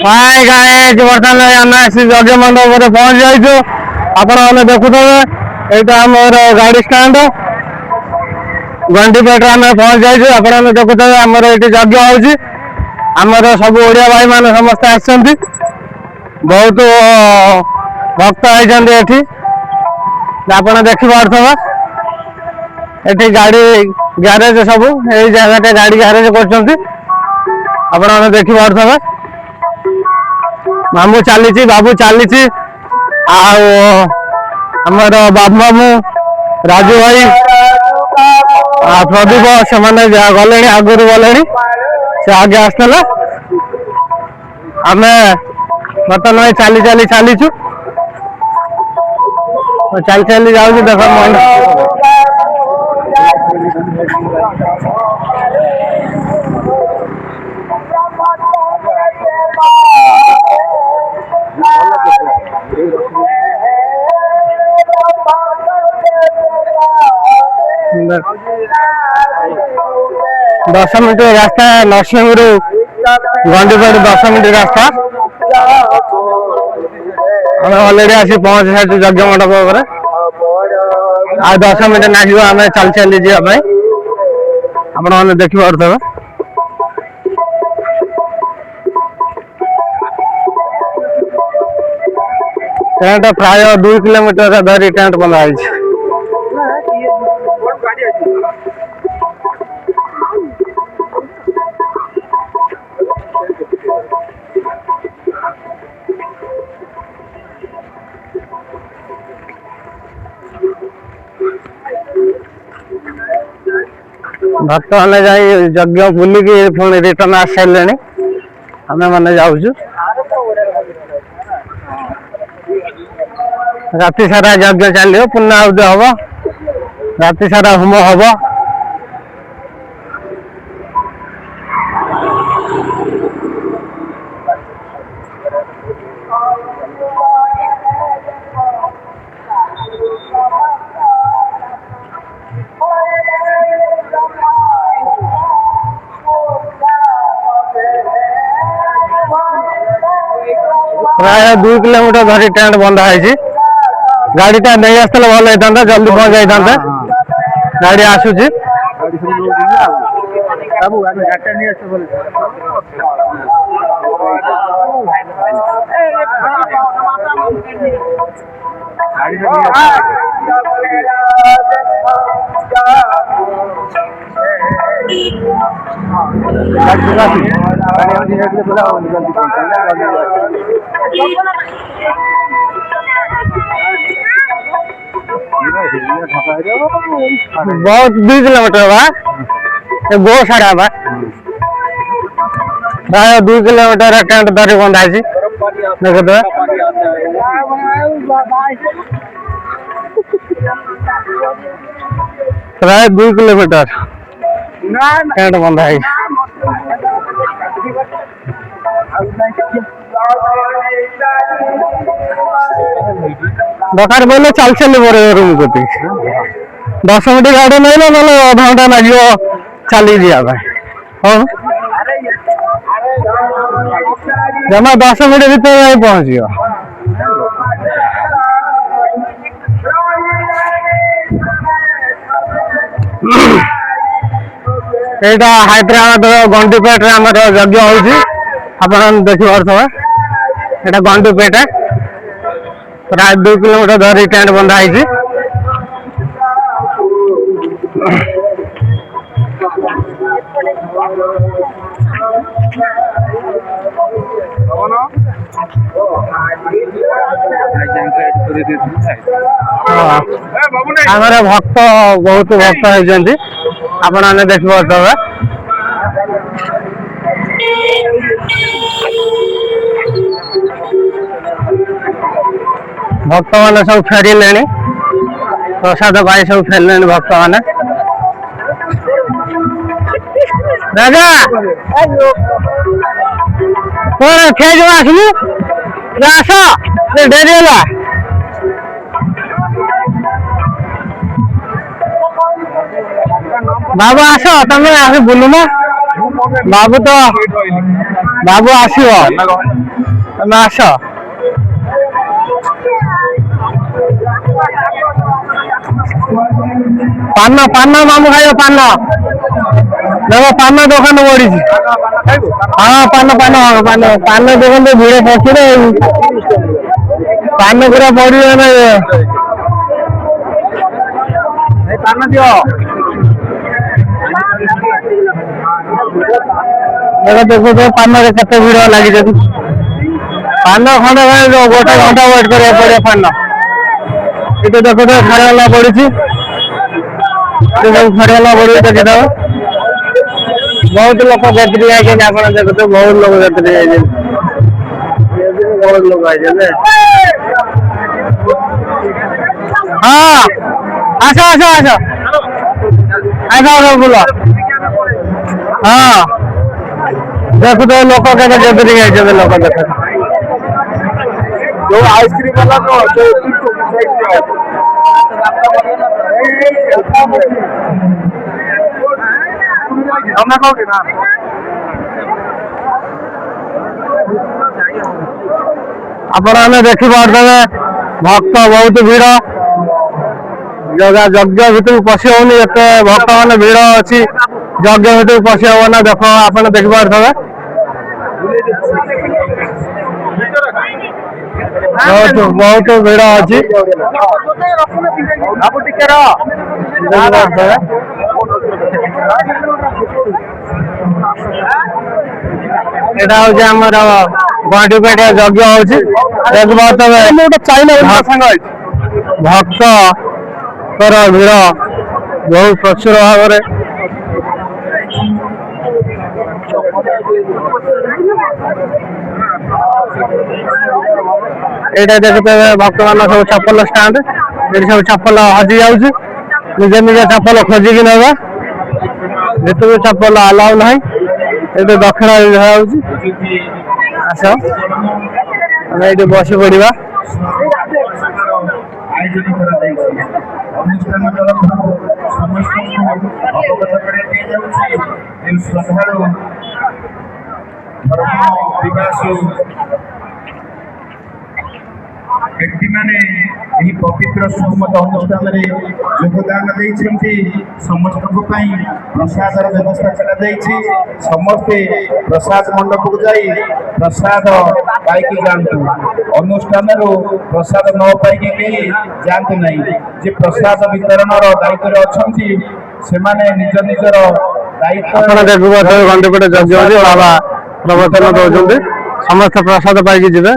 Hi guys बर्तमान आम यज्ञ मंडप पहुंच जाइए। आपने देखुवे यहाँ आमर गाड़ी स्टाण्ड गंडीपेट आम पहुंच जाइए। आपने देखुवे आमर ये यज्ञ होगी। आमर सब ओडिया भाई मान समस्त आसछन्ति बहुत भक्त होती आप देखिपे ये गाड़ी ग्यारेज सब यही जगह गाड़ी ग्यारेज कर देखिपे मामू चली बाबू चली आमर बाबू मामू राजू भाई प्रदीप से गले आगुरी गले से आगे आसला आम बर्तमान चली चली चलीचु चली चली जाऊँ देख दस मिनट रास्ता नरसिंहपुर गंडीपेट 10 मिनट रास्ता हमें अलरेडी आसी पहुंच सारी यज्ञ मंडप आ 10 मिनट लगे आम चल चली जावाई आपने देखिपे टेंट प्राय 2 किलोमीटर धरी टेंट बंधाई भक्त मैंने जा यज्ञ बुलिकी पुणी रिटर्न आस सारे आम मैंने जाऊँ राति सारा यज्ञ चलो पुण्याहुति हम राति सारा होम हम प्राय 2 किलोमीटर धरी टेंट बंधा है गाड़ीटा नहीं आसला भल होता जल्दी पहुंच जाता गाड़ी आसूची बहुत 2 किलोमीटर बा गो सारा बा प्राय 2 किलोमीटर टेंट धरी बंधा देख प्राय 2 किलोमीटर टेंट बंधा दरकार बोले चल चल रूम को 10 मिनट गाड़ी नहीं ना ना अधा घंटा लगे चली जाए हाँ जमा 10 मिनट भीतर पहुंच यहाँ हैदराबाद गंडीपेट आम यज्ञ हो देखिपे यहाँ गंडीपेट प्राय 2 किलोमीटर धरी टेंट बंधाई हमारे भक्त बहुत भक्त होती आपने देखिपे भक्त मैंने सब फेरिले प्रसाद पाई सब फेरले भक्त मैंने राजा फेज आसलु आस डेरी है बाबू आस तुम आस बुलुना बाबू तो बाबू आस ତମେ ଆସ। ପାନ ପାନ ମାମୁଁ ଖାଇବ ପାନ। ଦେଖ ପାନ ଦୋକାନ ବଢିଛି। ହଁ ପାନ ପାନ ପାନ ପାନ ଦୋକାନ ଭିଡ ପଛରେ ପାନ ପୁରା ବଢିବ ପାନ ଦିଅ। ଦେଖ ପାନରେ କେତେ ଭିଡ ଲାଗିଛନ୍ତି। ପାନ ଖଣ୍ଡେ ଗୋଟେ ଘଣ୍ଟା ୱେଟ୍ କରିବାକୁ ପଡିବ ପାନ। ଏଠି ଦେଖ ଖାରଗଲା ପଡିଛି। ଖାରଗଲା ପଡିବ ଦେଖିଦେବ। ବହୁତ ଲୋକ ଯାତ୍ରୀ ଯାଇଛନ୍ତି। ଆପଣ ଦେଖୁଥିବେ ବହୁତ ଲୋକ ଯାତ୍ରୀ ଯାଇଛନ୍ତି। ବହୁତ ଲୋକ ଆଇଛନ୍ତି। ହଁ ଆସ ଆସ ଆସ ଆସ ବୁଲ। ହଁ ଦେଖୁଥିବେ ଲୋକ କେତେ ଯାତ୍ରୀ ଯାଇଛନ୍ତି। ଲୋକ ଦେଖ ଯୋଉ ଆଇସ୍କ୍ରିମ ବାଲା ତମେ କୋଉଠି ନା ଆପଣ ଆମେ ଦେଖିପାରୁଥିବେ ଭକ୍ତ ବହୁତ ଭିଡ। ଯଜ୍ଞ ଭିତରକୁ ପଶି ହଉନି ଏତେ ଭକ୍ତ ମାନେ ଭିଡ ଅଛି। ଯଜ୍ଞ ଭିତରକୁ ପଶି ହବ ନା। ଦେଖ ଆପଣ ଦେଖିପାରୁଥିବେ ବହୁତ ଭିଡ ଅଛି। ଏଟା ହଉଛି ଆମର ଗଣ୍ଡିପେଟ ଯଜ୍ଞ ହଉଛି। ଦେଖିପାରୁଥିବେ ଭକ୍ତଙ୍କର ଭିଡ ବହୁତ ପ୍ରଚୁର ଭାବରେ। ଏଇଟା ଦେଖୁଥିବେ ଭକ୍ତମାନ ସବୁ ଚପଲ ଷ୍ଟାଣ୍ଡ। ଏଠି ସବୁ ଚପଲ ହଜି ଯାଉଛି। ନିଜ ନିଜ ଚପଲ ଖୋଜିକି ନେବେ। ଭିତରକୁ ଚପଲ ଆଲାଉ ନାହିଁ। ଏଠି ଦକ୍ଷିଣା ଦିଆଯାଉଛି। ଆସ ଆମେ ଏଇଠି ବସି ପଡିବା। ଆୟୋଜନ କରାଯାଇଛି। ଅନୁଷ୍ଠାନ ତରଫରୁ ସମସ୍ତଙ୍କୁ ଅବଗତ କରାଇ ଦିଆଯାଉଛି। ଯେଉଁ ଶ୍ରଦ୍ଧାଳୁ ଧର୍ମ ବିକାଶ ବ୍ୟକ୍ତିମାନେ ଏହି ପବିତ୍ର ସୁମତ ଅନୁଷ୍ଠାନରେ ଯୋଗଦାନ ଦେଇଛନ୍ତି। ସମସ୍ତଙ୍କ ପାଇଁ ପ୍ରସାଦର ବ୍ୟବସ୍ଥା କରାଯାଇଛି। ସମସ୍ତେ ପ୍ରସାଦ ମଣ୍ଡପକୁ ଯାଇ ପ୍ରସାଦ ପାଇକି ଯାଆନ୍ତୁ। ଅନୁଷ୍ଠାନରୁ ପ୍ରସାଦ ନ ପାଇକି କେହି ଯାଆନ୍ତୁ ନାହିଁ। ଯେ ପ୍ରସାଦ ବିତରଣର ଦାୟିତ୍ୱରେ ଅଛନ୍ତି ସେମାନେ ନିଜ ନିଜର ଆପଣ ଦେଖିପାରୁଥିବେ ଗଣ୍ଡିପେଟ ଯଜ୍ଞ ହଉଛି। ବାବା ପ୍ରବଚନ ଦଉଛନ୍ତି। ସମସ୍ତେ ପ୍ରସାଦ ପାଇକି ଯିବେ।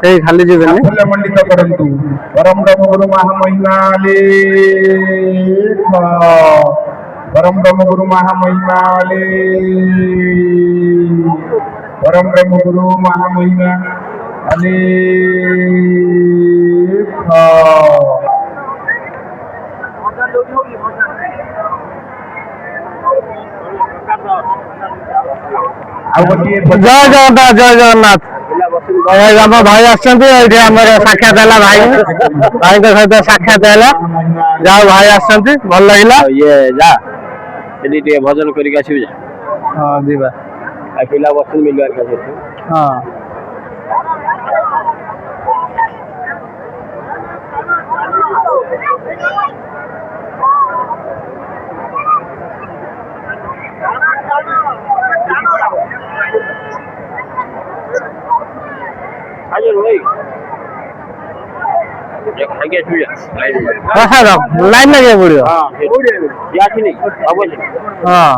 କେହି ଖାଲି ଯିବେନି। ସାଫଲ୍ୟ ମଣ୍ଡିତ କରନ୍ତୁ। ପରମ ବ୍ରହ୍ମ ଗୁରୁ ମହାମହିମା ପରମ ବ୍ରହ୍ମ ଗୁରୁ ମହାମହିମା ପରମ ବ୍ରହ୍ମ ଗୁରୁ ମହାମହିମା ଆଉ ଗୋଟିଏ ଜୟ ଜଗନ୍ନାଥ ଜୟ ଜଗନ୍ନାଥ। ଆମ ଭାଇ ଆସିଛନ୍ତି। ଏଇଠି ଆମର ସାକ୍ଷାତ ହେଲା ଭାଇଙ୍କ ସହିତ ସାକ୍ଷାତ ହେଲା। ଯାହା ଭାଇ ଆସିଛନ୍ତି ଭଲ ଲାଗିଲା। ଇଏ ଯା ସେଠି ଟିକେ ଭଜନ କରିକି ଆସିବି ଯା। ହଁ ଯିବା। ପିଲା ବସଛନ୍ତି ମିଳିବାର କାছে। ହଁ ପ୍ରସାଦ ଲାଇନ ଲାଗିବାକୁ ପଡିବ। ହଁ